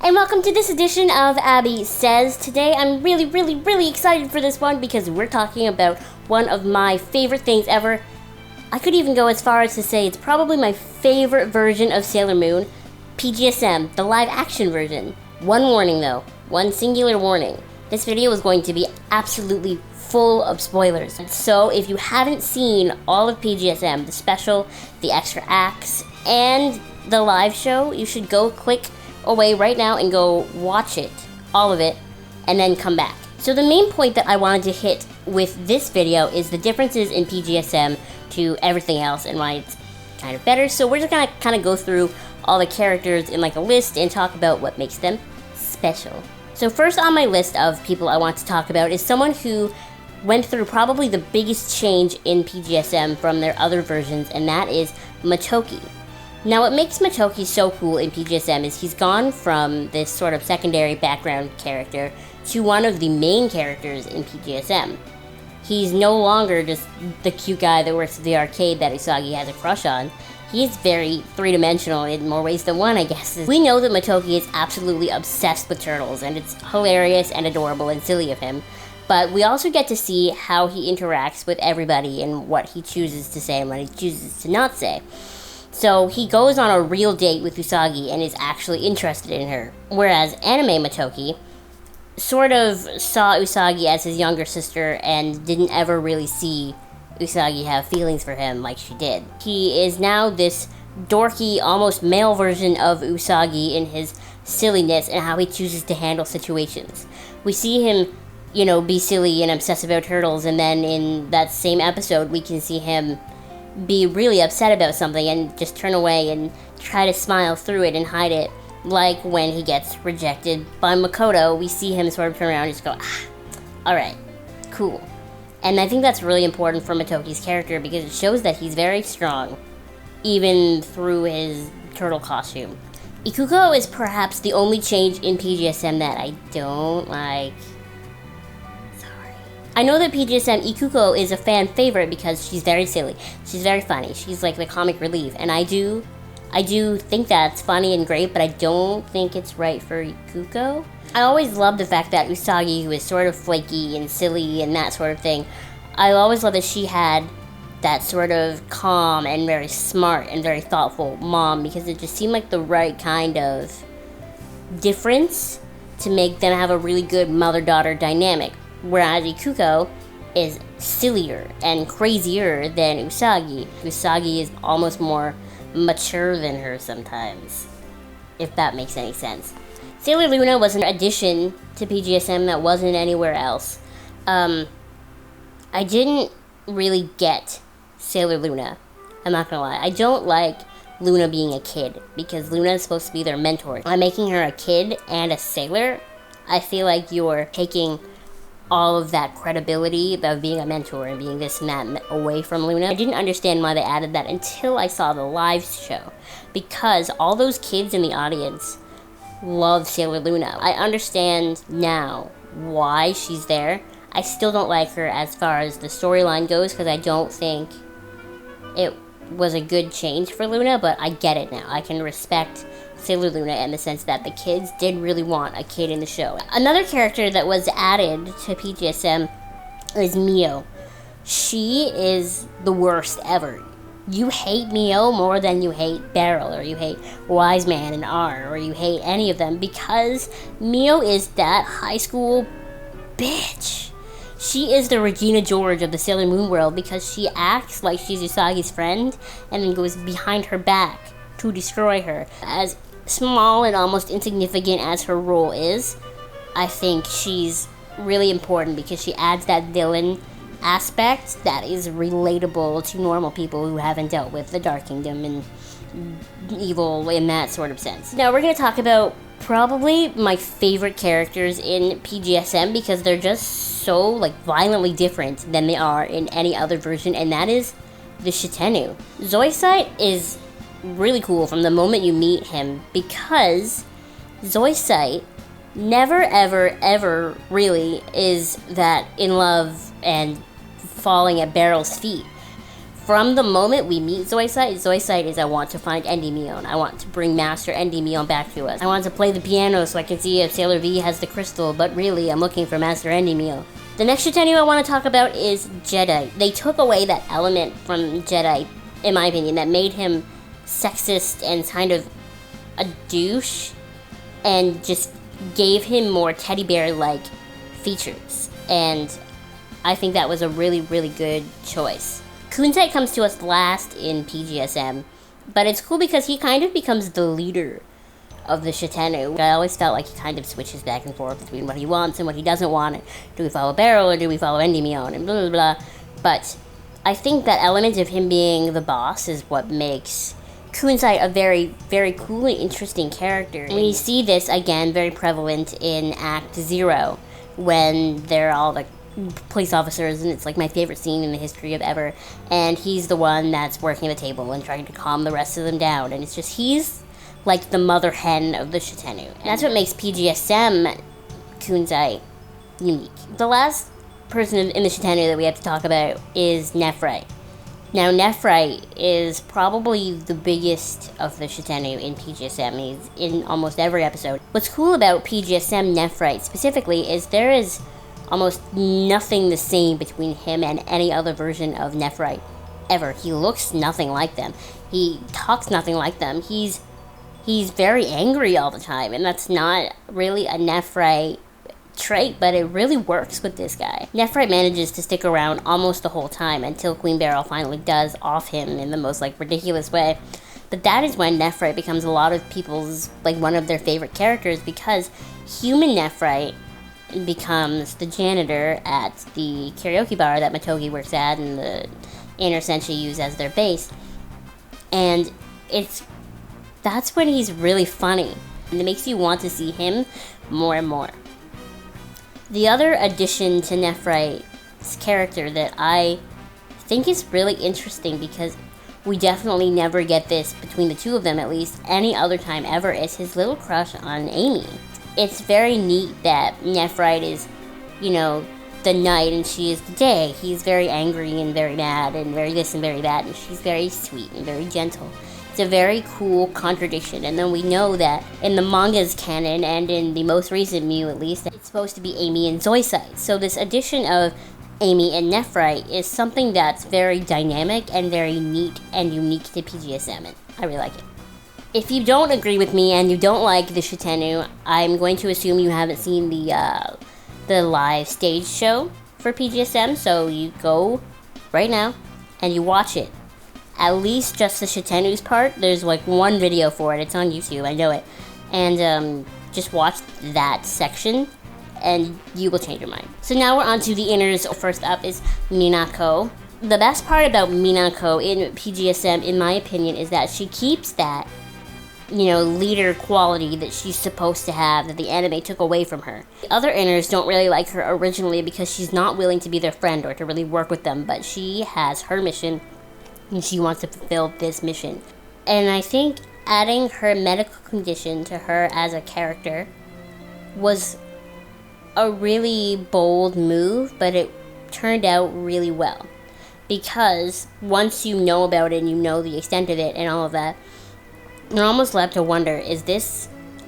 And welcome to this edition of AbbySays. Today I'm really excited for this one because we're talking about one of my favorite things ever. I could even go as far as to say it's probably my favorite version of Sailor Moon, PGSM, the live action version. One warning though, one singular warning. This video is going to be absolutely full of spoilers. So if you haven't seen all of PGSM, the special, the extra acts, and the live show, you should go click away right now and go watch it, all of it, and then come back. So the main point that I wanted to hit with this video is the differences in PGSM to everything else and why it's kind of better. So we're just gonna kind of go through all the characters in like a list and talk about what makes them special. So first on my list of people I want to talk about is someone who went through probably the biggest change in PGSM from their other versions, and that is Motoki. Now what makes Motoki so cool in PGSM is he's gone from this sort of secondary background character to one of the main characters in PGSM. He's no longer just the cute guy that works at the arcade that Usagi has a crush on. He's very three-dimensional in more ways than one, I guess. We know that Motoki is absolutely obsessed with turtles, and it's hilarious and adorable and silly of him. But we also get to see how he interacts with everybody and what he chooses to say and what he chooses to not say. So he goes on a real date with Usagi and is actually interested in her. Whereas anime Motoki sort of saw Usagi as his younger sister and didn't ever really see Usagi have feelings for him like she did. He is now this dorky, almost male version of Usagi in his silliness and how he chooses to handle situations. We see him, you know, be silly and obsess about turtles, and then in that same episode we can see him be really upset about something and just turn away and try to smile through it and hide it. Like when he gets rejected by Makoto, we see him sort of turn around and just go, alright, cool. And I think that's really important for Motoki's character because it shows that he's very strong, even through his turtle costume. Ikuko is perhaps the only change in PGSM that I don't like. I know that PGSM Ikuko is a fan favorite because she's very silly. She's very funny. She's like the comic relief. And I do think that's funny and great, but I don't think it's right for Ikuko. I always loved the fact that Usagi, who is sort of flaky and silly and that sort of thing, I always loved that she had that sort of calm and very smart and very thoughtful mom, because it just seemed like the right kind of difference to make them have a really good mother-daughter dynamic. Whereas Ikuko is sillier and crazier than Usagi. Usagi is almost more mature than her sometimes, if that makes any sense. Sailor Luna was an addition to PGSM that wasn't anywhere else. I didn't really get Sailor Luna. I'm not gonna lie. I don't like Luna being a kid because Luna is supposed to be their mentor. By making her a kid and a sailor, I feel like you're taking all of that credibility of being a mentor and being this and that away from Luna. I didn't understand why they added that until I saw the live show, because all those kids in the audience love Sailor Luna. I understand now why she's there. I still don't like her as far as the storyline goes because I don't think it was a good change for Luna, but I get it now. I can respect Sailor Luna in the sense that the kids did really want a kid in the show. Another character that was added to PGSM is Mio. She is the worst ever. You hate Mio more than you hate Beryl, or you hate Wise Man and R, or you hate any of them, because Mio is that high school bitch. She is the Regina George of the Sailor Moon world because she acts like she's Usagi's friend and then goes behind her back to destroy her. As small and almost insignificant as her role is, I think she's really important because she adds that villain aspect that is relatable to normal people who haven't dealt with the Dark Kingdom and evil in that sort of sense. Now we're going to talk about probably my favorite characters in PGSM because they're just so like violently different than they are in any other version, and that is the Shitenu. Zoisite is really cool from the moment you meet him because Zoisite never ever really is that in love and falling at Beryl's feet. from the moment we meet Zoisite is I want to find Endymion. I want to bring Master Endymion back to us. I want to play the piano so I can see if Sailor V has the crystal, but really I'm looking for Master Endymion. The next Shitenu I want to talk about is Jedi. They took away that element from Jedi, in my opinion, that made him sexist and kind of a douche, and just gave him more teddy bear-like features. And I think that was a really, really good choice. Kunzite comes to us last in PGSM, but it's cool because he kind of becomes the leader of the Shitenu. I always felt like he kind of switches back and forth between what he wants and what he doesn't want. Do we follow Beryl or do we follow Endymion and blah, blah, blah. But I think that element of him being the boss is what makes Kunzite a very, very cool and interesting character. And we see this, again, very prevalent in Act 0, when they're all the police officers, and it's like my favorite scene in the history of ever, and he's the one that's working the table and trying to calm the rest of them down, and it's just, he's like the mother hen of the Shitenu. And that's what makes PGSM Kunzite unique. The last person in the Shitenu that we have to talk about is Nephrite. Now, Nephrite is probably the biggest of the Shitenu in PGSM. He's in almost every episode. What's cool about PGSM Nephrite specifically is there is almost nothing the same between him and any other version of Nephrite ever. He looks nothing like them. He talks nothing like them. He's very angry all the time, and that's not really a Nephrite trait, but it really works with this guy. Nephrite manages to stick around almost the whole time until Queen Beryl finally does off him in the most ridiculous way. But that is when Nephrite becomes a lot of people's one of their favorite characters, because human Nephrite becomes the janitor at the karaoke bar that Motoki works at and the Inner Senshi use as their base. And that's when he's really funny, and it makes you want to see him more and more. The other addition to Nephrite's character that I think is really interesting, because we definitely never get this between the two of them, at least any other time ever, is his little crush on Amy. It's very neat that Nephrite is, the night and she is the day. He's very angry and very mad and very this and very that, and she's very sweet and very gentle. It's a very cool contradiction, and then we know that in the manga's canon, and in the most recent Mew at least, it's supposed to be Amy and Zoisite. So this addition of Amy and Nephrite is something that's very dynamic and very neat and unique to PGSM, and I really like it. If you don't agree with me and you don't like the Shitenu, I'm going to assume you haven't seen the live stage show for PGSM, so you go right now and you watch it. At least just the Shitenu's part. There's one video for it. It's on YouTube, I know it. And just watch that section and you will change your mind. So now we're on to the inners. First up is Minako. The best part about Minako in PGSM, in my opinion, is that she keeps that, leader quality that she's supposed to have that the anime took away from her. The other inners don't really like her originally because she's not willing to be their friend or to really work with them, but she has her mission and she wants to fulfill this mission. And I think adding her medical condition to her as a character was a really bold move, but it turned out really well. Because once you know about it and you know the extent of it and all of that, you're almost left to wonder, is this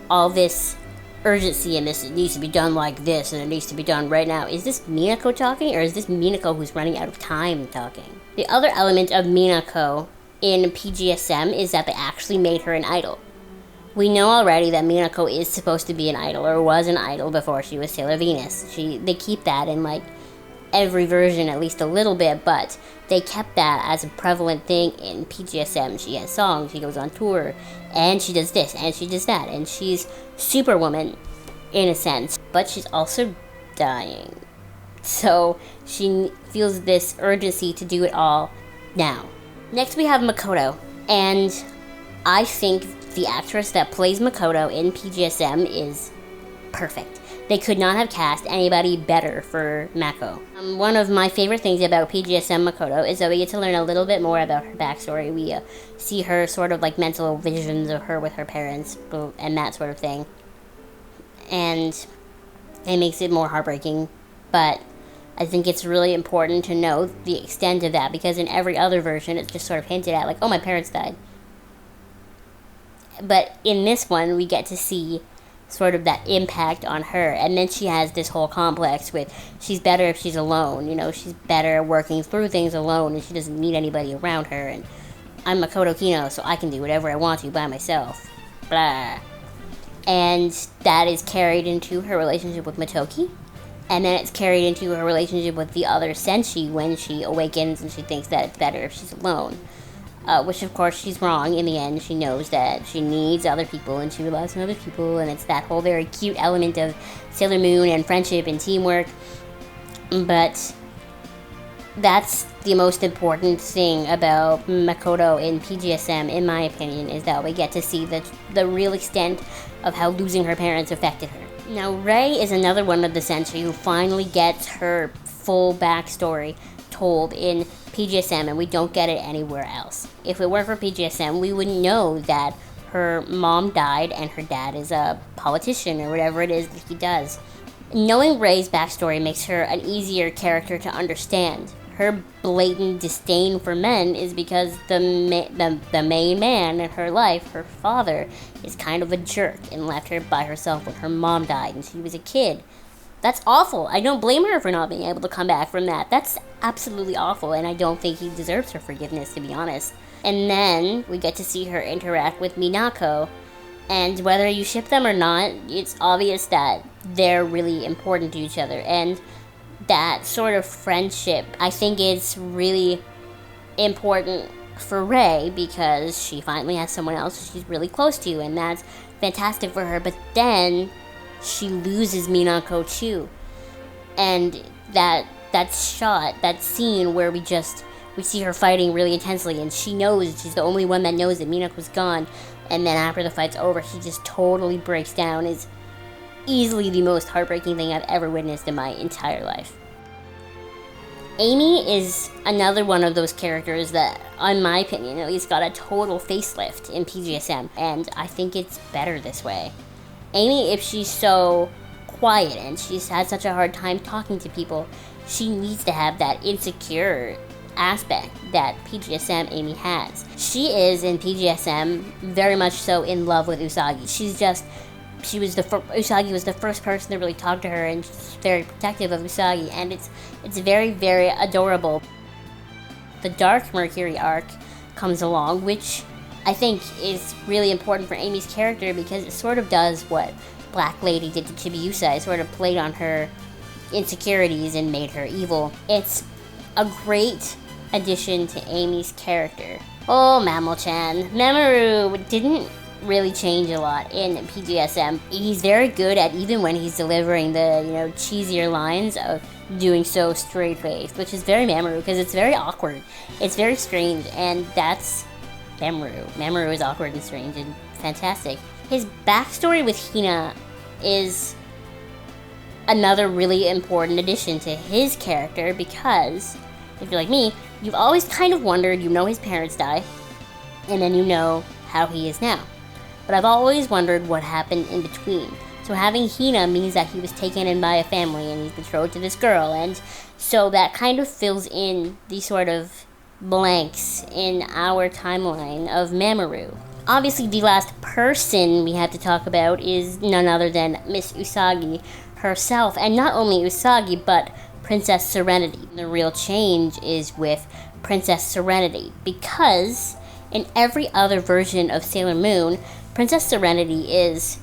all this urgency and this, it needs to be done like this and it needs to be done right now? Is this Minako talking, or is this Minako who's running out of time talking? The other element of Minako in PGSM is that they actually made her an idol. We know already that Minako is supposed to be an idol, or was an idol before she was Sailor Venus. They keep that in every version at least a little bit, but they kept that as a prevalent thing in PGSM. She has songs, she goes on tour, and she does this, and she does that, and she's Superwoman in a sense, but she's also dying. So she feels this urgency to do it all now. Next we have Makoto, and I think the actress that plays Makoto in PGSM is perfect. They could not have cast anybody better for Mako. One of my favorite things about PGSM Makoto is that we get to learn a little bit more about her backstory. We see her sort of mental visions of her with her parents and that sort of thing. And it makes it more heartbreaking. But I think it's really important to know the extent of that, because in every other version it's just sort of hinted at, like, oh, my parents died. But in this one, we get to see sort of that impact on her, and then she has this whole complex with she's better if she's alone, you know, she's better working through things alone, and she doesn't need anybody around her, and I'm Makoto Kino, so I can do whatever I want to by myself, blah. And that is carried into her relationship with Motoki, and then it's carried into her relationship with the other senshi when she awakens and she thinks that it's better if she's alone. Which, of course, she's wrong. In the end, she knows that she needs other people, and she relies on other people, and it's that whole very cute element of Sailor Moon and friendship and teamwork. But that's the most important thing about Makoto in PGSM, in my opinion, is that we get to see the real extent of how losing her parents affected her. Now, Rei is another one of the senshi who finally gets her full backstory told in PGSM, and we don't get it anywhere else. If it weren't for PGSM, we wouldn't know that her mom died and her dad is a politician or whatever it is that he does. Knowing Rei's backstory makes her an easier character to understand. Her blatant disdain for men is because the main man in her life, her father, is kind of a jerk and left her by herself when her mom died and she was a kid. That's awful. I don't blame her for not being able to come back from that. That's absolutely awful, and I don't think he deserves her forgiveness, to be honest. And then we get to see her interact with Minako, and whether you ship them or not, it's obvious that they're really important to each other, and that sort of friendship, I think, is really important for Rei, because she finally has someone else she's really close to, and that's fantastic for her. But then she loses Minako too, and that shot, that scene where we see her fighting really intensely, and she knows, she's the only one that knows that Minako's gone, and then after the fight's over, she just totally breaks down, is easily the most heartbreaking thing I've ever witnessed in my entire life. Amy is another one of those characters that, in my opinion at least, got a total facelift in PGSM, and I think it's better this way. Amy, if she's so quiet and she's had such a hard time talking to people, she needs to have that insecure aspect that PGSM Amy has. She is, in PGSM, very much so in love with Usagi. Usagi was the first person to really talk to her, and she's very protective of Usagi, and it's very, very adorable. The Dark Mercury arc comes along, which I think is really important for Amy's character, because it sort of does what Black Lady did to Chibiusa. It sort of played on her insecurities and made her evil. It's a great addition to Amy's character. Oh, Mammal-chan. Mamoru didn't really change a lot in PGSM. He's very good at, even when he's delivering the, cheesier lines, of doing so straight-faced, which is very Mamoru, because it's very awkward. It's very strange, and that's Mamoru. Mamoru is awkward and strange and fantastic. His backstory with Hina is another really important addition to his character, because, if you're like me, you've always kind of wondered, his parents die, and then how he is now. But I've always wondered what happened in between. So having Hina means that he was taken in by a family and he's betrothed to this girl, and so that kind of fills in the sort of blanks in our timeline of Mamoru. Obviously, the last person we have to talk about is none other than Miss Usagi herself, and not only Usagi, but Princess Serenity. The real change is with Princess Serenity, because in every other version of Sailor Moon, Princess Serenity is,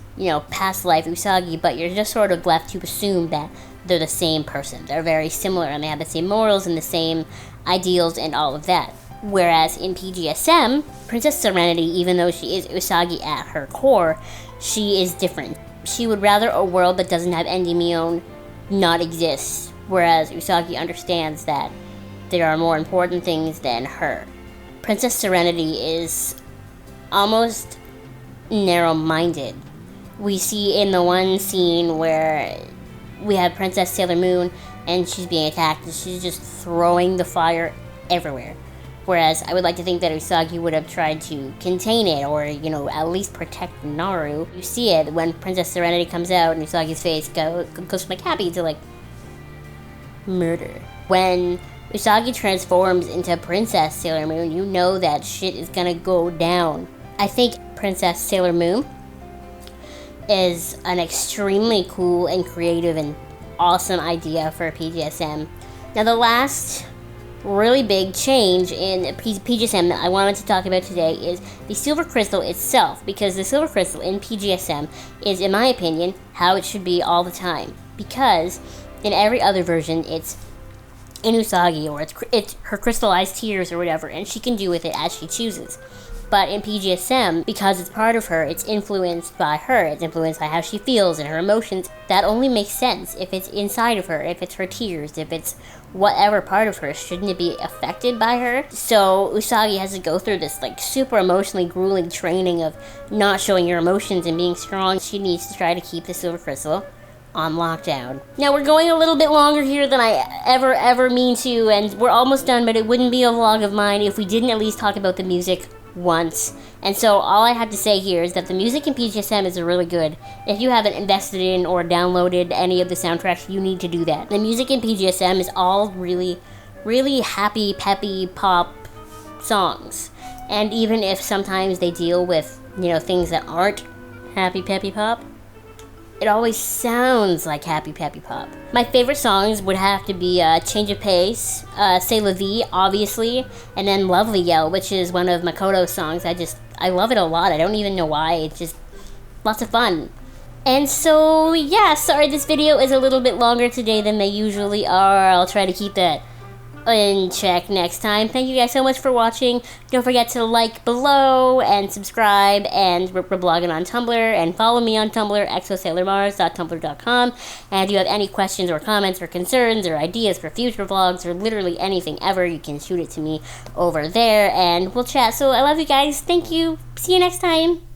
past life Usagi, but you're just sort of left to assume that they're the same person. They're very similar, and they have the same morals and the same ideals and all of that. Whereas in PGSM, Princess Serenity, even though she is Usagi at her core, she is different. She would rather a world that doesn't have Endymion not exist, whereas Usagi understands that there are more important things than her. Princess Serenity is almost narrow-minded. We see in the one scene where we have Princess Sailor Moon and she's being attacked and she's just throwing the fire everywhere. Whereas I would like to think that Usagi would have tried to contain it, or, at least protect Naru. You see it when Princess Serenity comes out and Usagi's face goes from happy to murder. When Usagi transforms into Princess Sailor Moon, you know that shit is gonna go down. I think Princess Sailor Moon is an extremely cool and creative and awesome idea for PGSM. Now, the last really big change in PGSM that I wanted to talk about today is the silver crystal itself, because the silver crystal in PGSM is, in my opinion, how it should be all the time. Because in every other version, it's in Usagi, or it's her crystallized tears or whatever, and she can do with it as she chooses. But in PGSM, because it's part of her, it's influenced by her, it's influenced by how she feels and her emotions. That only makes sense if it's inside of her, if it's her tears, if it's whatever part of her. Shouldn't it be affected by her? So Usagi has to go through this like super emotionally grueling training of not showing your emotions and being strong. She needs to try to keep the silver crystal on lockdown. Now, we're going a little bit longer here than I ever mean to, and we're almost done, but it wouldn't be a vlog of mine if we didn't at least talk about the music once. And so all I have to say here is that the music in PGSM is really good. If you haven't invested in or downloaded any of the soundtracks, you need to do that. The music in PGSM is all really, really happy, peppy pop songs. And even if sometimes they deal with, things that aren't happy, peppy pop, it always sounds like happy, peppy pop. My favorite songs would have to be Change of Pace, C'est La Vie, obviously, and then Lovely Yell, which is one of Makoto's songs. I love it a lot. I don't even know why. It's just lots of fun. And so, yeah, sorry this video is a little bit longer today than they usually are. I'll try to keep that in check next time. Thank you guys so much for watching. Don't forget to like below and subscribe, and we're blogging on Tumblr, and follow me on Tumblr, exosailormars.tumblr.com. And if you have any questions or comments or concerns or ideas for future vlogs or literally anything ever, you can shoot it to me over there and we'll chat. So I love you guys. Thank you. See you next time.